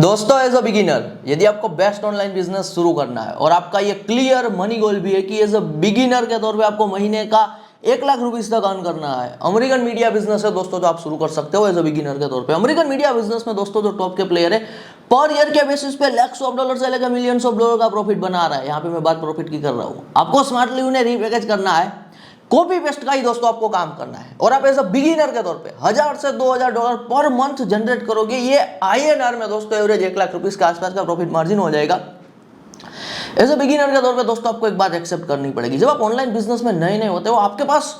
दोस्तों as a beginner यदि आपको बेस्ट ऑनलाइन बिजनेस शुरू करना है और आपका ये क्लियर मनी गोल भी है कि एज अ बिगिनर के तौर पे आपको महीने का 1 लाख रुपीस तक अर्न करना है, अमेरिकन मीडिया बिजनेस है दोस्तों जो आप शुरू कर सकते हो एज अ बिगिनर के तौर पे। अमेरिकन मीडिया बिजनेस में दोस्तों जो टॉप के प्लेयर है पर ईयर के बेसिस पे लैक्स ऑफ डॉलर से लेकर मिलियंस ऑफ डॉलर का प्रॉफिट बना रहा है। यहाँ पे मैं बात प्रॉफिट की कर रहा हूँ। आपको स्मार्टली उन्हें रीपैकेज करना है, कॉपी पेस्ट का ही दोस्तों आपको काम करना है और आप एज अ बिगिनर के तौर पे 1000 से 2000 डॉलर पर मंथ जनरेट करोगे। ये INR में दोस्तों एवरेज 1 लाख रुपीस के आसपास का प्रॉफिट मार्जिन हो जाएगा। एज अ बिगिनर के तौर पे दोस्तों आपको एक बात एक्सेप्ट करनी पड़ेगी, जब आप ऑनलाइन बिजनेस में नए होते हो आपके पास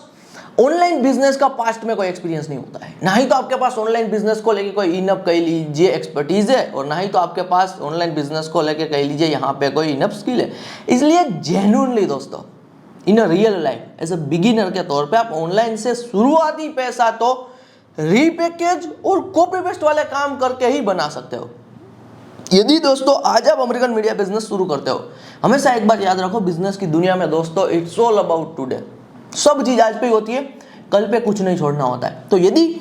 ऑनलाइन बिजनेस का पास्ट में कोई एक्सपीरियंस नहीं होता है, ना ही तो आपके पास ऑनलाइन बिजनेस को लेके कोई इनफ कह लीजिए एक्सपर्टीज है और ना ही तो आपके पास ऑनलाइन बिजनेस को लेके कह लीजिए यहाँ पे कोई इनफ स्किल है। इसलिए जेन्युइनली दोस्तों in a real life as a beginner के तौर पे आप ऑनलाइन से शुरुआती पैसा तो रीपैकेज और कॉपी पेस्ट वाले काम करके ही बना सकते हो। यदि दोस्तों आज आप अमेरिकन मीडिया बिजनेस शुरू करते हो, हमेशा एक बात याद रखो, बिजनेस की दुनिया में दोस्तों इट्स ऑल अबाउट टुडे। सब चीज आज पे होती है, कल पे कुछ नहीं छोड़ना होता है। तो यदि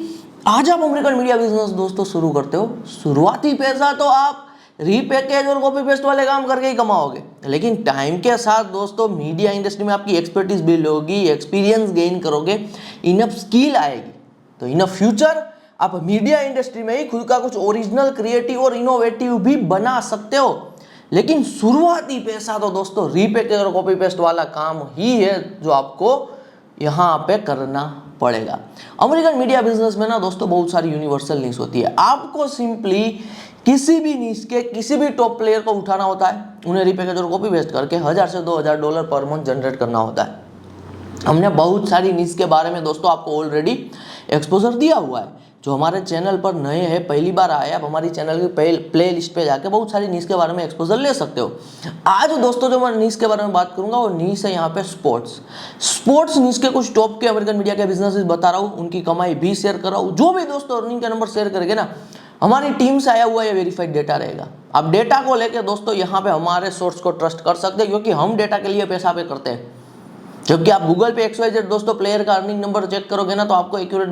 आज आप अमेरिकन मीडिया बिजनेस दोस्तों शुरू करते हो, शुरुआती पैसा तो आप रीपैकेज और कॉपी पेस्ट वाले काम करके ही कमाओगे, लेकिन टाइम के साथ दोस्तों मीडिया इंडस्ट्री में आपकी एक्सपर्टीज बिल्ड होगी, एक्सपीरियंस गेन करोगे, इनफ स्किल आएगी, तो इन फ्यूचर आप मीडिया इंडस्ट्री में ही खुद का कुछ ओरिजिनल, क्रिएटिव और इनोवेटिव भी बना सकते हो। लेकिन शुरुआती पैसा तो दोस्तों रीपैकेज और कॉपी पेस्ट वाला काम ही है जो आपको यहाँ पे करना पड़ेगा। अमेरिकन मीडिया बिजनेस में ना दोस्तों बहुत सारी यूनिवर्सल नीश होती है। आपको सिंपली किसी भी नीश के किसी भी टॉप प्लेयर को उठाना होता है, उन्हें रीपैकेज और कॉपी पेस्ट करके 1000 से 2000 डॉलर पर मंथ जनरेट करना होता है। हमने बहुत सारी नीश के बारे में दोस्तों आपको ऑलरेडी एक्सपोजर दिया हुआ है। जो हमारे चैनल पर नए हैं, पहली बार आए, आप हमारी चैनल की प्ले लिस्ट पे जाके बहुत सारी नीश के बारे में एक्सपोजर ले सकते हो। आज दोस्तों जो मैं नीश के बारे में बात करूंगा वो नीश है यहाँ पे स्पोर्ट्स नीश के कुछ टॉप के अमेरिकन मीडिया के बिजनेसेस बता रहा हूँ, उनकी कमाई भी शेयर कर रहा हूँ। जो भी दोस्तों अर्निंग के नंबर शेयर करेंगे ना, हमारी टीम से आया हुआ ये वेरीफाइड डेटा रहेगा। आप डेटा को लेकर दोस्तों यहाँ पे हमारे सोर्स को ट्रस्ट कर सकते हैं, क्योंकि हम डेटा के लिए पैसा पे करते हैं। जबकि आप गूगल पे XYZ दोस्तों प्लेयर का अर्निंग नंबर चेक करोगे ना, तो आपको एक्यूरेट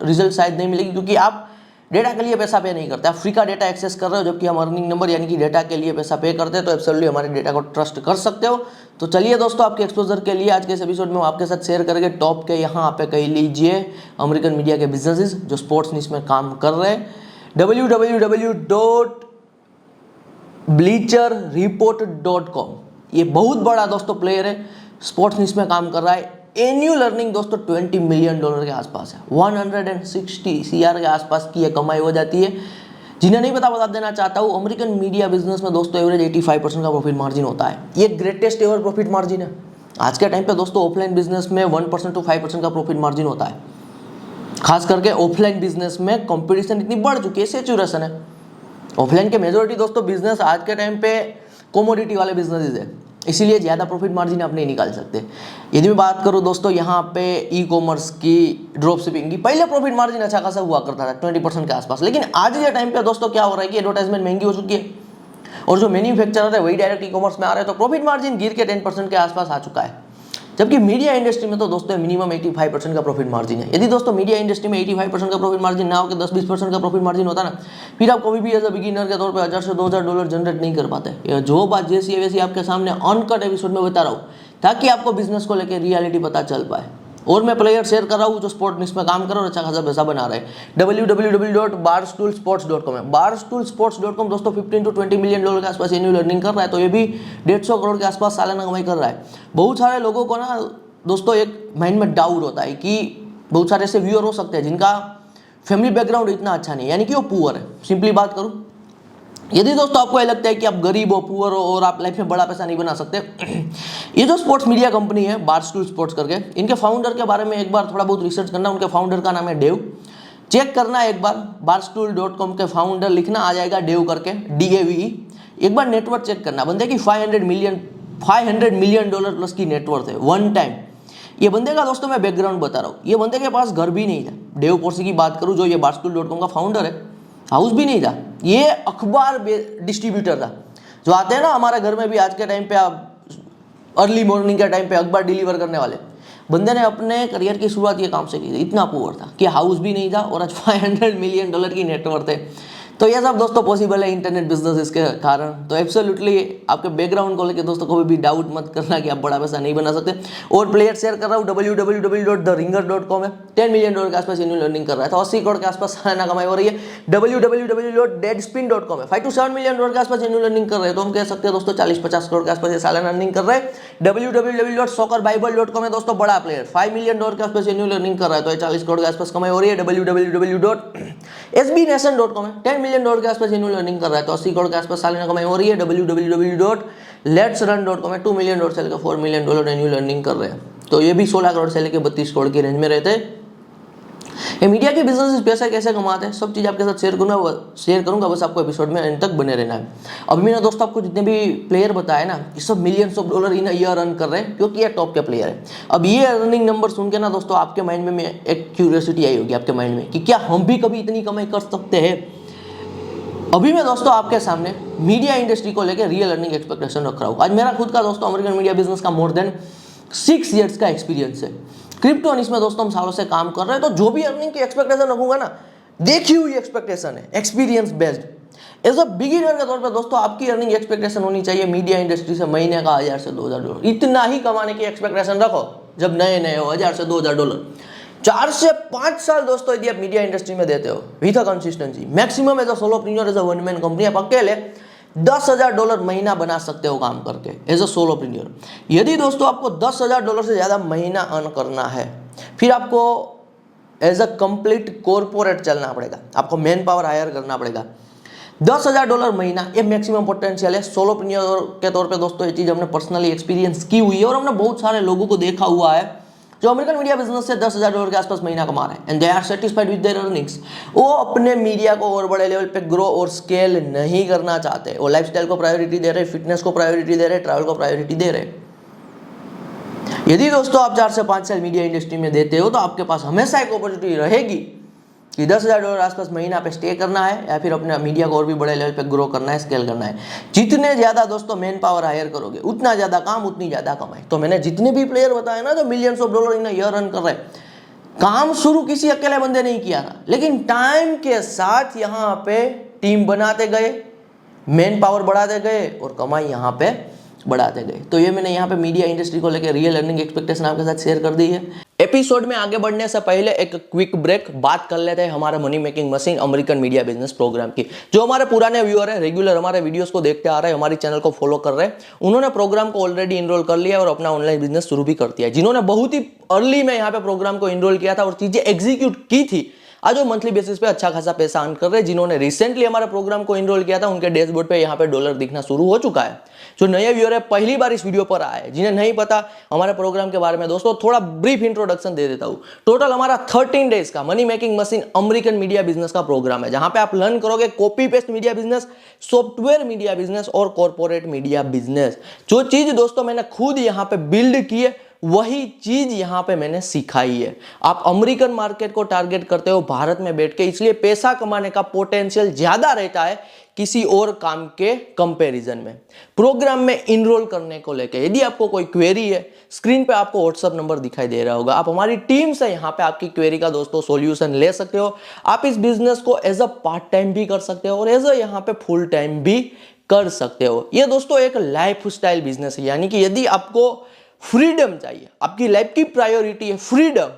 रिजल्ट शायद नहीं मिलेगी, क्योंकि आप डेटा के लिए पैसा पे नहीं करते, आप फ्री का डेटा एक्सेस कर रहे हो, जबकि हम अर्निंग नंबर यानी कि डेटा के लिए पैसा पे करते हैं। तो एब्सोल्युटली हमारे डेटा को ट्रस्ट कर सकते हो। तो चलिए दोस्तों, आपके एक्सपोजर के लिए आज के इस एपिसोड में आपके साथ शेयर करेंगे टॉप के यहाँ पे कह लीजिए अमेरिकन मीडिया के बिजनेसेस जो स्पोर्ट्स नीश में काम कर रहे हैं। www.bleacherreport.com ये बहुत बड़ा दोस्तों प्लेयर है, स्पोर्ट्स नीश में काम कर रहा है। एनुअल अर्निंग दोस्तों $20 मिलियन के आसपास है, 160 CR के आसपास की ये कमाई हो जाती है। जिन्हें नहीं पता बता देना चाहता हूँ, अमेरिकन मीडिया बिजनेस में दोस्तों एवरेज 85% का प्रॉफिट मार्जिन होता है। ये ग्रेटेस्ट एवर प्रॉफिट मार्जिन है। आज के टाइम पे दोस्तों ऑफलाइन बिजनेस में 1% to 5% का प्रॉफिट मार्जिन होता है। खास करके ऑफलाइन बिजनेस में कंपटीशन इतनी बढ़ चुकी है, सैचुरेशन है। ऑफलाइन के मेजोरिटी दोस्तों बिजनेस आज के टाइम पे कमोडिटी वाले बिजनेसेस है, इसीलिए ज़्यादा प्रॉफिट मार्जिन आप नहीं निकाल सकते। यदि मैं बात करूँ दोस्तों यहाँ पे ई-कॉमर्स की, ड्रॉप शिपिंग की, पहले प्रॉफिट मार्जिन अच्छा खासा हुआ करता था 20% के आसपास, लेकिन आज के टाइम पे दोस्तों क्या हो रहा है कि एडवर्टाइजमेंट महंगी हो चुकी है और जो मैन्युफैक्चरर है वही डायरेक्ट ई-कॉमर्स में आ रहे हैं, तो प्रॉफिट मार्जिन गिर के 10% के आसपास आ चुका है। जबकि मीडिया इंडस्ट्री में तो दोस्तों मिनिमम 85% का प्रॉफिट मार्जिन है। यदि दोस्तों मीडिया इंडस्ट्री में 85% का प्रॉफिट मार्जिन ना हो, कि 10-20% का प्रॉफिट मार्जिन होता ना, फिर आप कभी भी एज अ बिगिनर के तौर पे 1000 से 2000 डॉलर जनरेट नहीं कर पाते। जो बात जैसी है वैसी आपके सामने अनकट एपिसोड में बता रहा हूँ, ताकि आपको बिजनेस को लेकर रियलिटी पता चल पाए। और मैं प्लेयर शेयर कर रहा हूँ जो स्पोर्ट निश में काम कर रहा है और अच्छा खासा पैसा बना रहे हैं। www.barstoolsports.com है। barstoolsports.com दोस्तों 15 to 20 मिलियन डॉलर के आसपास एनुअल अर्निंग कर रहा है, तो ये भी 150 करोड़ के आसपास सालाना कमाई कर रहा है। बहुत सारे लोगों को ना दोस्तों एक माइंड में डाउट होता है कि बहुत सारे ऐसे व्यूअर हो सकते हैं जिनका फैमिली बैकग्राउंड इतना अच्छा नहीं है, यानी कि वो पुअर है। सिंपली बात करूं, यदि दोस्तों आपको ये लगता है कि आप गरीब हो, पुअर हो और आप लाइफ में बड़ा पैसा नहीं बना सकते, ये जो स्पोर्ट्स मीडिया कंपनी है बारस्टूल स्पोर्ट्स करके, इनके फाउंडर के बारे में एक बार थोड़ा बहुत रिसर्च करना। उनके फाउंडर का नाम है डेव, चेक करना एक बार। barstool.com के फाउंडर लिखना आ जाएगा डेव करके, DAVE। एक बार नेटवर्क चेक करना, बंदे की 500 मिलियन डॉलर प्लस की नेटवर्थ है वन टाइम। ये बंदे का दोस्तों मैं बैकग्राउंड बता रहा हूँ, ये बंदे के पास घर भी नहीं था। डेव पोर्सी की बात करूँ, जो ये barstool.com का फाउंडर है, हाउस भी नहीं था, ये अखबार डिस्ट्रीब्यूटर था। जो आते हैं ना हमारे घर में भी आज के टाइम पे, आप अर्ली मॉर्निंग के टाइम पे अखबार डिलीवर करने वाले, बंदे ने अपने करियर की शुरुआत ये काम से की थी। इतना पुअर था कि हाउस भी नहीं था और आज $500 मिलियन की नेटवर्थ है। तो ये सब दोस्तों पॉसिबल है इंटरनेट बिजनेस के कारण। तो एब्सोल्युटली आपके बैकग्राउंड को लेकर दोस्तों कभी भी डाउट मत करना कि आप बड़ा पैसा नहीं बना सकते। और प्लेयर शेयर कर रहा हूँ www.theringer.com है, $10 मिलियन के आसपास एनुअल अर्निंग कर रहा है, तो 80 करोड़ के आसपास सालाना कमाई हो रही है। www.deadspin.com है, 5 to 7 मिलियन के आसपास एनुअल अर्निंग कर रहे हैं, तो हम कह सकते हैं दोस्तों 40-50 करोड़ के आसपास ये सालाना अर्निंग कर रहे हैं। www.soccerbible.com है दोस्तों, बड़ा प्लेयर, $5 मिलियन के आसपास एनुअल अर्निंग कर रहा है, तो 40 करोड़ के आसपास कमाई हो रही है। www.sbnation.com है, $10 मिलियन के आसपास एनुअल अर्निंग कर रहा है, तो 80 करोड़ के आसपास सालाना कमाई हो रही है। www.letsrun.com है, $2 मिलियन से लेकर $4 मिलियन एनुअल अर्निंग कर रहे हैं, तो ये भी 16 करोड़ से लेकर 32 करोड़ की रेंज में रहते हैं। ये मीडिया के बिजनेस पैसा कैसे कमाते हैं सब चीज़ आपके साथ शेयर करूंगा, बस आपको एपिसोड में एंड तक बने रहना है। अभी मैंने दोस्तों आपको जितने भी प्लेयर बताए ना, ये सब millions of dollar in year earn कर रहे हैं, क्योंकि ये टॉप के प्लेयर है। अब ये अर्निंग नंबर सुन के ना दोस्तों आपके माइंड में एक क्यूरियोसिटी आई होगी आपके माइंड में कि क्या हम भी कभी इतनी कमाई कर सकते हैं। अभी मैं दोस्तों आपके सामने मीडिया इंडस्ट्री को लेकर रियल अर्निंग एक्सपेक्टेशन रख रहा हूँ। आज मेरा खुद का दोस्तों अमेरिकन मीडिया बिजनेस का मोर देन 6 ईयर्स का एक्सपीरियंस है। क्रिप्टो इसमें दोस्तों हम सालों से काम कर रहे हैं, तो जो भी अर्निंग की एक्सपेक्टेशन रखूंगा ना, देखी हुई एक्सपेक्टेशन है, experience based. As a beginner के तौर पे दोस्तों आपकी अर्निंग एक्सपेक्टेशन होनी चाहिए मीडिया इंडस्ट्री से महीने का $1000 से $2000, इतना ही कमाने की एक्सपेक्टेशन रखो जब नए हो, $1000 से $2000। 4 से 5 साल दोस्तों यदि आप मीडिया इंडस्ट्री में देते हो with a consistency, maximum as a solopreneur, as a one man company, आप अकेले $10,000 महीना बना सकते हो काम करके एज अ सोलोप्रेन्योर। यदि दोस्तों आपको $10,000 से ज़्यादा महीना अर्न करना है, फिर आपको एज अ कंप्लीट कॉर्पोरेट चलना पड़ेगा, आपको मैन पावर हायर करना पड़ेगा। $10,000 महीना ये मैक्सिमम पोटेंशियल है सोलोप्रेन्योर के तौर पे दोस्तों। ये चीज़ हमने पर्सनली एक्सपीरियंस की हुई है और हमने बहुत सारे लोगों को देखा हुआ है जो अमेरिकन मीडिया बिजनेस से $10,000 के आसपास महीना कमा रहे हैं, and they are satisfied with their earnings. वो अपने मीडिया को और बड़े लेवल पे ग्रो और स्केल नहीं करना चाहते, वो लाइफस्टाइल को प्रायोरिटी दे रहे, फिटनेस को प्रायोरिटी दे रहे, ट्रैवल को प्रायोरिटी दे रहे। यदि दोस्तों आप 4 से 5 साल मीडिया इंडस्ट्री में देते हो, तो आपके पास हमेशा एक अपॉर्चुनिटी रहेगी कि $10,000 आसपास महीना पे स्टे करना है, या फिर अपने मीडिया को और भी बड़े लेवल पे ग्रो करना है, स्केल करना है। जितने ज़्यादा दोस्तों मैन पावर हायर करोगे, उतना ज़्यादा काम, उतनी ज़्यादा कमाई। तो मैंने जितने भी प्लेयर बताए ना जो millions of dollar in year earn कर रहे हैं, काम शुरू किसी अकेले बंदे नहीं किया था, लेकिन टाइम के साथ यहाँ पे टीम बनाते गए, मैन पावर बढ़ाते गए और कमाई यहाँ पे बढ़ाते गए। तो ये मैंने यहाँ पे मीडिया इंडस्ट्री को लेकर रियल अर्निंग एक्सपेक्टेशन आपके साथ शेयर कर दी है। एपिसोड में आगे बढ़ने से पहले एक क्विक ब्रेक, बात कर लेते हैं हमारे money making machine American media business program की। जो हमारे पुराने व्यूअर है, रेगुलर हमारे वीडियोस को देखते आ रहे हैं, हमारे चैनल को फॉलो कर रहे हैं, उन्होंने प्रोग्राम को ऑलरेडी इनरोल कर लिया और अपना ऑनलाइन बिजनेस शुरू भी कर दिया है। जिन्होंने बहुत ही अर्ली में यहाँ पे प्रोग्राम को इनरोल किया था और चीजें एग्जीक्यूट की थी, आज वो मंथली बेसिस पे अच्छा खासा पैसा अर्न कर रहे हैं। जिन्होंने रिसेंटली हमारे प्रोग्राम को इनरोल किया था, उनके डैशबोर्ड पे यहाँ पे डॉलर दिखना शुरू हो चुका है। जो नए व्यूअर है, पहली बार इस वीडियो पर आए, जिन्हें नहीं पता हमारे प्रोग्राम के बारे में, दोस्तों थोड़ा ब्रीफ इंट्रोडक्शन दे देता हूँ। टोटल हमारा 13 डेज का money making machine American media business का प्रोग्राम है, जहां पे आप लर्न करोगे copy paste media business, software media business और कॉर्पोरेट मीडिया बिजनेस। जो चीज दोस्तों मैंने खुद यहाँ पे बिल्ड की है, वही चीज यहां पे मैंने सिखाई है। आप अमेरिकन मार्केट को टारगेट करते हो भारत में बैठ के, इसलिए पैसा कमाने का पोटेंशियल ज्यादा रहता है किसी और काम के कंपैरिजन में। प्रोग्राम में इनरोल करने को लेकर यदि आपको कोई क्वेरी है, स्क्रीन पे आपको व्हाट्सएप नंबर दिखाई दे रहा होगा, आप हमारी टीम से यहाँ पे आपकी क्वेरी का दोस्तों सॉल्यूशन ले सकते हो। आप इस बिजनेस को एज अ पार्ट टाइम भी कर सकते हो और एज अ यहाँ पे फुल टाइम भी कर सकते हो। ये दोस्तों एक लाइफ स्टाइल बिजनेस है, यानी कि यदि आपको फ्रीडम चाहिए, आपकी लाइफ की प्रायोरिटी है फ्रीडम,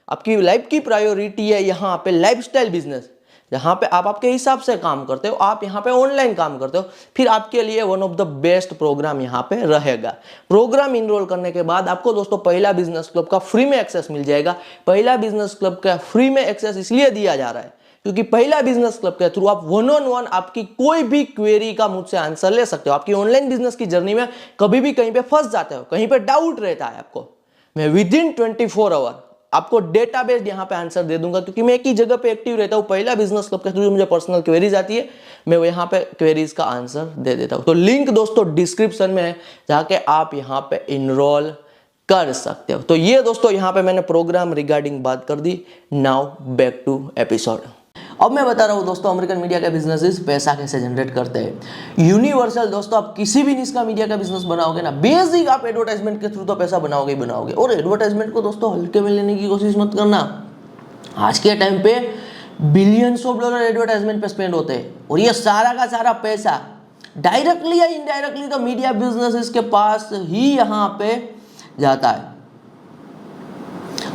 आपकी लाइफ की प्रायोरिटी है यहाँ पे लाइफस्टाइल बिजनेस, जहां पे आप आपके हिसाब से काम करते हो, आप यहाँ पे ऑनलाइन काम करते हो, फिर आपके लिए one of the best program यहाँ पे रहेगा। प्रोग्राम इनरोल करने के बाद आपको दोस्तों पहला बिजनेस क्लब का फ्री में एक्सेस मिल जाएगा। पहला बिजनेस क्लब का फ्री में एक्सेस इसलिए दिया जा रहा है क्योंकि पहला बिजनेस क्लब के थ्रू आप 1-on-1 आपकी कोई भी क्वेरी का मुझसे आंसर ले सकते हो। आपकी ऑनलाइन बिजनेस की जर्नी में कभी भी कहीं पे फंस जाते हो, कहीं पे डाउट रहता है आपको, मैं विदिन 24 आवर आपको डेटाबेस यहाँ पे आंसर दे दूंगा, क्योंकि मैं एक ही जगह पे एक्टिव रहता हूँ। पहला बिजनेस क्लब के थ्रू मुझे पर्सनल क्वेरीज आती है, मैं यहाँ पे क्वेरीज का आंसर दे देता हूँ। तो लिंक दोस्तों डिस्क्रिप्शन में है, जाके आप यहाँ पे इनरोल कर सकते हो। तो ये दोस्तों यहाँ पे मैंने प्रोग्राम रिगार्डिंग बात कर दी। Now back to episode. अब मैं बता रहा हूँ दोस्तों अमेरिकन मीडिया का बिजनेस पैसा कैसे जनरेट करते हैं। यूनिवर्सल दोस्तों, आप किसी भी निश का मीडिया का बिजनेस बनाओगे ना, बेसिक आप एडवर्टाइजमेंट के थ्रू तो पैसा बनाओगे ही बनाओगे। और एडवर्टाइजमेंट को दोस्तों हल्के में लेने की कोशिश मत करना। आज के टाइम पे बिलियंस ऑफ डॉलर एडवर्टाइजमेंट पे स्पेंड होते हैं, और ये सारा का सारा पैसा डायरेक्टली या इनडायरेक्टली तो मीडिया बिजनेसेस के पास ही यहाँ पे जाता है।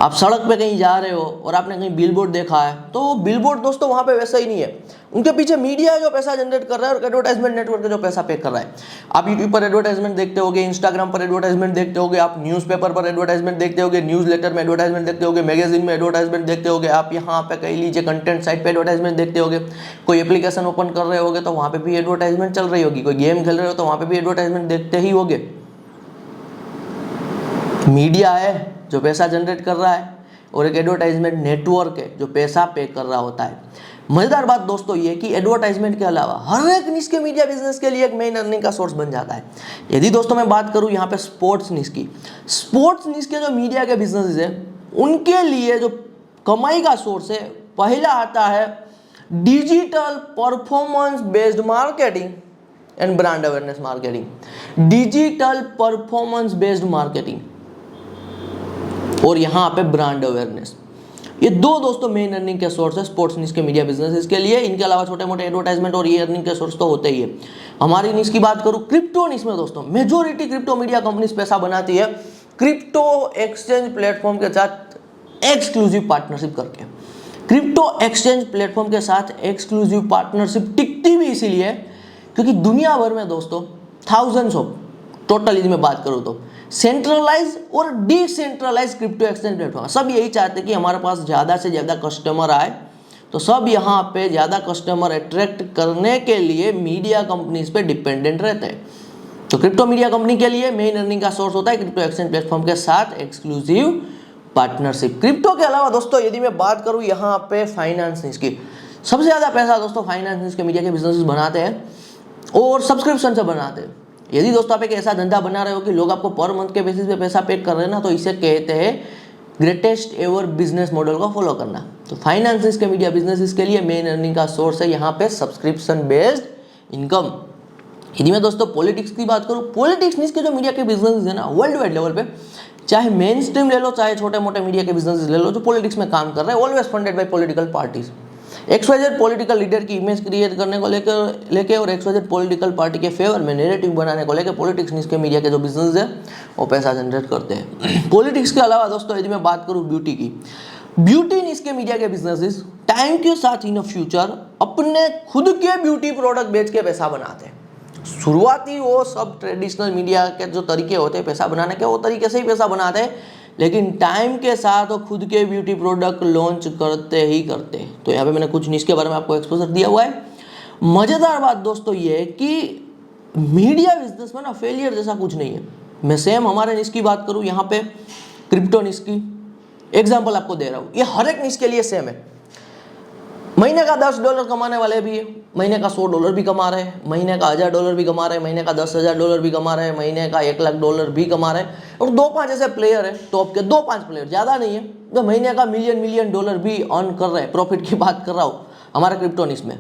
आप सड़क पे कहीं जा रहे हो और आपने कहीं बिलबोर्ड देखा है, तो बिलबोर्ड दोस्तों वहां पे वैसा ही नहीं है, उनके पीछे मीडिया है जो पैसा जनरेट कर रहा है और एडवर्टाइजमेंट नेटवर्क है जो पैसा पे कर रहा है। आप यूट्यूब पर एडवर्टाइजमेंट देखते होगे, इंस्टाग्राम पर एडवर्टाइजमेंट देखते होगे, आप न्यूज़पेपर पर एडवर्टाइजमेंट देखते होगे, न्यूज लेटर में एडवर्टाइजमेंट देखते होगे, मैगजीन में एडवर्टाइजमेंट देखते होगे, आप यहाँ पे कह लीजिए कंटेंट साइट पे एडवर्टाइजमेट देखते होगे, कोई एप्लीकेशन ओपन कर रहे होगे तो वहां पे भी एडवर्टाइजमेंट चल रही होगी, कोई गेम खेल रहे हो तो वहां पे भी एडवर्टाइजमेंट देखते ही होगे। मीडिया है जो पैसा जनरेट कर रहा है और एक एडवर्टाइजमेंट नेटवर्क है जो पैसा पे कर रहा होता है। मजेदार बात दोस्तों ये कि एडवर्टाइजमेंट के अलावा हर एक निश के मीडिया बिजनेस के लिए एक मेन अर्निंग का सोर्स बन जाता है। यदि दोस्तों मैं बात करूं यहाँ पे स्पोर्ट्स निश की, स्पोर्ट्स निश के जो मीडिया के बिजनेस है उनके लिए जो कमाई का सोर्स है, पहला आता है digital performance based marketing and brand awareness marketing. Digital performance based marketing और यहाँ पे ब्रांड अवेयरनेस, ये दो दोस्तों मेन अर्निंग के सोर्स है स्पोर्ट्स निश के मीडिया बिजनेस के लिए। इनके अलावा छोटे मोटे एडवर्टाइजमेंट और ये अर्निंग के सोर्स तो होते ही है। हमारी निश की बात करूँ क्रिप्टो निश में दोस्तों मेजोरिटी क्रिप्टो मीडिया कंपनीज पैसा बनाती है क्रिप्टो एक्सचेंज प्लेटफॉर्म के साथ एक्सक्लूसिव पार्टनरशिप करके। क्रिप्टो एक्सचेंज प्लेटफॉर्म के साथ एक्सक्लूसिव पार्टनरशिप टिकती भी इसीलिए क्योंकि दुनिया भर में दोस्तों थाउजेंड्स ऑफ, टोटल इसमें बात करूँ तो सेंट्रलाइज और डिसेंट्रलाइज क्रिप्टो एक्सचेंज प्लेटफॉर्म, सब यही चाहते हैं कि हमारे पास ज़्यादा से ज़्यादा कस्टमर आए, तो सब यहाँ पे ज़्यादा कस्टमर अट्रैक्ट करने के लिए मीडिया कंपनीज पे डिपेंडेंट रहते हैं। तो क्रिप्टो मीडिया कंपनी के लिए मेन अर्निंग का सोर्स होता है क्रिप्टो एक्सचेंज प्लेटफॉर्म के साथ एक्सक्लूसिव पार्टनरशिप। क्रिप्टो के अलावा दोस्तों यदि मैं बात करूँ यहाँ पे फाइनेंस निश की, सबसे ज़्यादा पैसा दोस्तों फाइनेंस निश के मीडिया के बिजनेस बनाते हैं और सब्सक्रिप्शन से बनाते हैं। यदि दोस्तों आप एक ऐसा धंधा बना रहे हो कि लोग आपको पर मंथ के बेसिस पे पैसा पे कर रहे हैं ना, तो इसे कहते हैं ग्रेटेस्ट एवर बिजनेस मॉडल को फॉलो करना। तो फाइनेंस के मीडिया बिजनेस के लिए मेन अर्निंग का सोर्स है यहाँ पे सब्सक्रिप्शन बेस्ड इनकम। यदि मैं दोस्तों पॉलिटिक्स की बात करूँ, पॉलिटिक्स निश के जो मीडिया के बिजनेस है ना वर्ल्ड वाइड लेवल पे, चाहे मेन स्ट्रीम ले लो चाहे छोटे मोटे मीडिया के बिजनेस ले लो, जो पॉलिटिक्स में काम कर रहे हैं always funded by political parties. XYZ political leader की इमेज क्रिएट करने को लेके और XYZ पॉलिटिकल पार्टी के फेवर में नैरेटिव बनाने को लेके पॉलिटिक्स निश के मीडिया के जो बिजनेस है वो पैसा जनरेट करते हैं। पॉलिटिक्स के अलावा दोस्तों यदि मैं बात करूँ ब्यूटी की, ब्यूटी निश के मीडिया के बिजनेसेस टाइम के साथ इन फ्यूचर अपने खुद के ब्यूटी प्रोडक्ट बेच के पैसा बनाते हैं। शुरुआती वो सब ट्रेडिशनल मीडिया के जो तरीके होते हैं पैसा बनाने के, वो तरीके से ही पैसा बनाते हैं, लेकिन टाइम के साथ वो खुद के ब्यूटी प्रोडक्ट लॉन्च करते ही करते हैं। तो यहाँ पे मैंने कुछ निश के बारे में आपको एक्सपोजर दिया हुआ है। मज़ेदार बात दोस्तों ये है कि मीडिया बिजनेस में ना फेलियर जैसा कुछ नहीं है। मैं सेम हमारे निश की बात करूँ, यहाँ पे क्रिप्टो निश की एग्जाम्पल आपको दे रहा हूँ, ये हर एक निश के लिए सेम है। महीने का $10 कमाने वाले भी है, महीने का $100 भी कमा रहे हैं, महीने का $1000 भी कमा रहे हैं, महीने का $10,000 भी कमा रहे हैं, महीने का $1,00,000 भी कमा रहे हैं। और 2-5 ऐसे प्लेयर है टॉप के, 2-5 प्लेयर, ज़्यादा नहीं है, जो महीने का मिलियन डॉलर भी अर्न कर रहे हैं। प्रॉफिट की बात कर रहा हूँ हमारे क्रिप्टो निश में।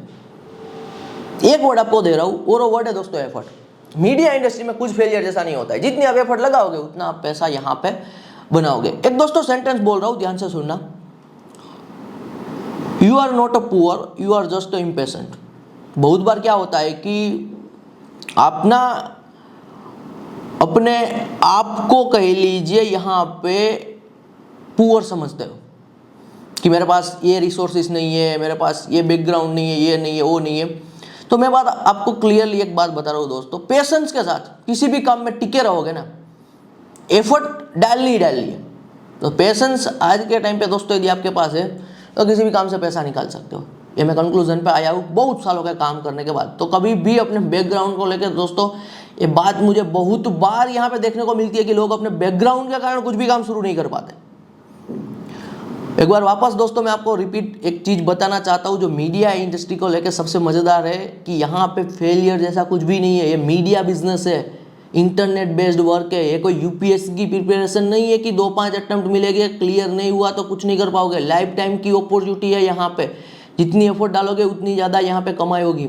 एक वर्ड आपको दे रहा हूँ और वो वर्ड है दोस्तों एफर्ट। मीडिया इंडस्ट्री में कुछ फेलियर जैसा नहीं होता है, जितनी आप एफर्ट लगाओगे उतना आप पैसा यहाँ पे बनाओगे। एक दोस्तों सेंटेंस बोल रहा हूँ, ध्यान से सुनना। You are not a poor, you are just a impatient. बहुत बार क्या होता है कि आप ना अपने आप को कह लीजिए यहाँ पे पुअर समझते हो कि मेरे पास ये रिसोर्सेज नहीं है, मेरे पास ये बैकग्राउंड नहीं है, ये नहीं है, वो नहीं है। तो मैं बात आपको क्लियरली एक बात बता रहा हूँ दोस्तों, पेशेंस के साथ किसी भी काम में टिके रहोगे ना, एफर्ट डालनी ही डालनी है। तो पेशेंस आज के टाइम पे दोस्तों यदि आपके पास है तो किसी भी काम से पैसा निकाल सकते हो। ये मैं कंक्लूजन पे आया हूँ बहुत सालों का काम करने के बाद। तो कभी भी अपने बैकग्राउंड को लेकर दोस्तों, ये बात मुझे बहुत बार यहाँ पे देखने को मिलती है कि लोग अपने बैकग्राउंड के कारण कुछ भी काम शुरू नहीं कर पाते। एक बार वापस दोस्तों मैं आपको रिपीट एक चीज़ बताना चाहता हूँ जो मीडिया इंडस्ट्री को लेकर सबसे मज़ेदार है कि यहाँ पे फेलियर जैसा कुछ भी नहीं है। ये मीडिया बिजनेस है, इंटरनेट बेस्ड वर्क है। ये कोई यूपीएससी की प्रिपरेशन नहीं है कि 2-5 अटेम्प्ट मिलेंगे, क्लियर नहीं हुआ तो कुछ नहीं कर पाओगे। लाइफ टाइम की अपॉर्चुनिटी है यहाँ पे, जितनी एफर्ट डालोगे उतनी ज़्यादा यहाँ पे कमाई होगी।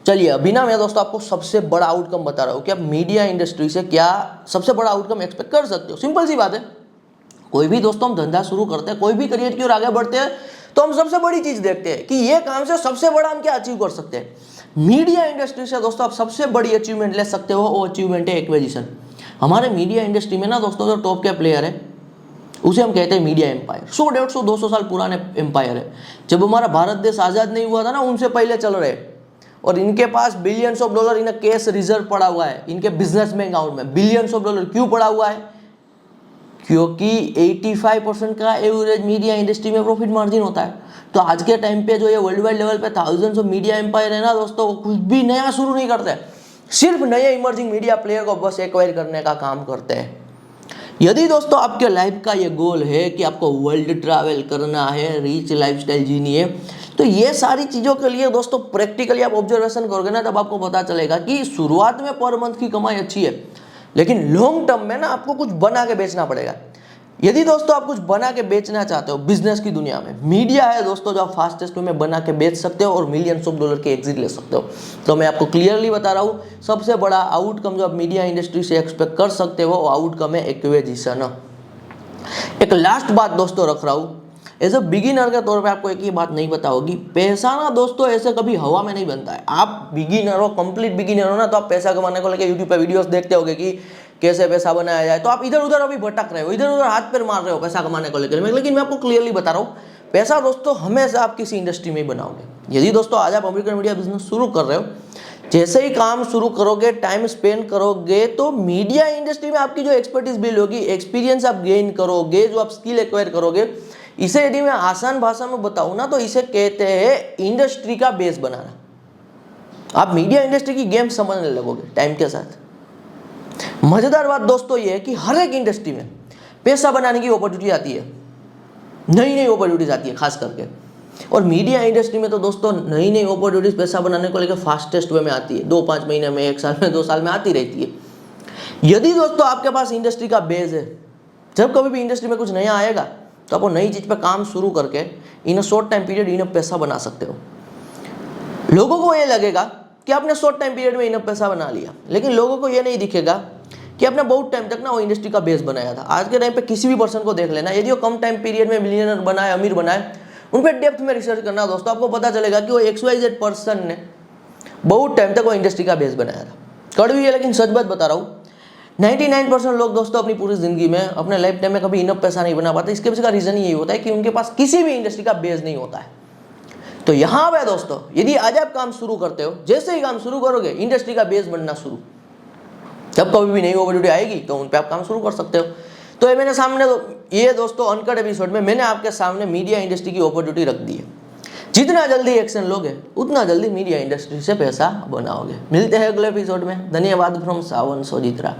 चलिए अभी ना मैं दोस्तों आपको सबसे बड़ा आउटकम बता रहा हूँ कि आप मीडिया इंडस्ट्री से क्या सबसे बड़ा आउटकम एक्सपेक्ट कर सकते हो। सिंपल सी बात है, कोई भी दोस्तों हम धंधा शुरू करते हैं, कोई भी करियर की ओर आगे बढ़ते हैं तो हम सबसे बड़ी चीज देखते हैं कि ये काम से सबसे बड़ा हम क्या अचीव कर सकते हैं। मीडिया इंडस्ट्री से दोस्तों आप सबसे बड़ी अचीवमेंट ले सकते हो, वो अचीवमेंट है एक्विजिशन। हमारे मीडिया इंडस्ट्री में ना दोस्तों जो टॉप के प्लेयर है उसे हम कहते हैं मीडिया एम्पायर। 100, 150, 200 साल पुराने एम्पायर है। जब हमारा भारत देश आज़ाद नहीं हुआ था ना, उनसे पहले चल रहे, और इनके पास billions of dollar in cash reserve पड़ा हुआ है इनके बिजनेस में अकाउंट में, बिलियंस ऑफ डॉलर। क्यों पड़ा हुआ है? क्योंकि 85% का एवरेज मीडिया इंडस्ट्री में प्रॉफिट मार्जिन होता है। तो आज के टाइम पे जो ये वर्ल्ड वाइड लेवल पे थाउजेंड्स ऑफ मीडिया एम्पायर है ना दोस्तों, वो कुछ भी नया शुरू नहीं करते, सिर्फ नए इमर्जिंग मीडिया प्लेयर को बस एक्वायर करने का काम करते हैं। यदि दोस्तों आपके लाइफ का ये गोल है कि आपको वर्ल्ड ट्रैवल करना है, रिच लाइफस्टाइल जीनी है, तो ये सारी चीज़ों के लिए दोस्तों प्रैक्टिकली आप ऑब्जर्वेशन करोगे ना, तब आपको पता चलेगा कि शुरुआत में पर मंथ की कमाई अच्छी है, लेकिन लॉन्ग टर्म में ना आपको कुछ बना के बेचना पड़ेगा। यदि दोस्तों आप कुछ बना के बेचना चाहते हो बिजनेस की दुनिया में, मीडिया है दोस्तों जो आप फास्टेस्ट वे में बना के बेच सकते हो और मिलियंस ऑफ डॉलर के एग्जिट ले सकते हो। तो मैं आपको क्लियरली बता रहा हूँ, सबसे बड़ा आउटकम जो आप मीडिया इंडस्ट्री से एक्सपेक्ट कर सकते हो वो आउटकम है एक्विजिशन। एक लास्ट बात दोस्तों रख रहा हूँ, एज अ बिगिनर के तौर पे आपको एक ही बात नहीं पता होगी, पैसा ना दोस्तों ऐसे कभी हवा में नहीं बनता है। आप बिगिनर हो, कंप्लीट बिगिनर हो ना, तो आप पैसा कमाने को लेकर यूट्यूब पे वीडियोस देखते होगे कि कैसे पैसा बनाया जाए, तो आप इधर उधर अभी भटक रहे हो, इधर उधर हाथ पैर मार रहे हो पैसा कमाने को लेकर। लेकिन मैं आपको क्लियरली बता रहा हूँ, पैसा दोस्तों हमेशा आप किसी इंडस्ट्री में ही बनाओगे। यदि दोस्तों आज आप अमेरिकन मीडिया बिजनेस शुरू कर रहे हो, जैसे ही काम शुरू करोगे, टाइम स्पेंड करोगे, तो मीडिया इंडस्ट्री में आपकी जो एक्सपर्टीज बिल्ड होगी, एक्सपीरियंस आप गेन करोगे, जो आप स्किल एक्वायर करोगे, इसे यदि मैं आसान भाषा में बताऊं ना, तो इसे कहते हैं इंडस्ट्री का बेस बनाना। आप मीडिया इंडस्ट्री की गेम समझने लगोगे टाइम के साथ। मजेदार बात दोस्तों ये है कि हर एक इंडस्ट्री में पैसा बनाने की अपॉर्चुनिटी आती है, नई नई अपॉर्चुनिटीज आती है खास करके, और मीडिया इंडस्ट्री में तो दोस्तों नई नई अपॉर्चुनिटीज पैसा बनाने को लेकर फास्टेस्ट वे में आती है, 2-5 महीने में, 1 साल में, 2 साल में आती रहती है। यदि दोस्तों आपके पास इंडस्ट्री का बेस है, जब कभी भी इंडस्ट्री में कुछ नया आएगा तो आप नई चीज पर काम शुरू करके in a short time period enough पैसा बना सकते हो। लोगों को ये लगेगा कि आपने शॉर्ट टाइम पीरियड में इनफ पैसा बना लिया, लेकिन लोगों को ये नहीं दिखेगा कि आपने बहुत टाइम तक ना वो इंडस्ट्री का बेस बनाया था। आज के टाइम पे किसी भी पर्सन को देख लेना, यदि वो कम टाइम पीरियड में मिलियनर बनाए, अमीर बनाए, उन पर डेप्थ में रिसर्च करना दोस्तों, आपको पता चलेगा कि वो XYZ पर्सन ने बहुत टाइम तक वो इंडस्ट्री का बेस बनाया था। कड़वी है लेकिन सच बात बता रहा हूँ, 99% लोग दोस्तों अपनी पूरी जिंदगी में, अपने लाइफ टाइम में कभी इनफ पैसा नहीं बना पाते। इसके पीछे का रीजन यही होता है कि उनके पास किसी भी इंडस्ट्री का बेस नहीं होता है। तो यहाँ पे दोस्तों यदि आज आप काम शुरू करते हो, जैसे ही काम शुरू करोगे इंडस्ट्री का बेस बनना शुरू, जब कभी भी नई अपॉर्चुनिटी आएगी तो उन पे आप काम शुरू कर सकते हो। तो ये मैंने सामने ये दोस्तों अनकट एपिसोड में मैंने आपके सामने मीडिया इंडस्ट्री की अपॉर्चुनिटी रख दी है। जितना जल्दी एक्शन लोगे उतना जल्दी मीडिया इंडस्ट्री से पैसा बनाओगे। मिलते हैं अगले एपिसोड में। धन्यवाद फ्रॉम सावन सोजित्रा।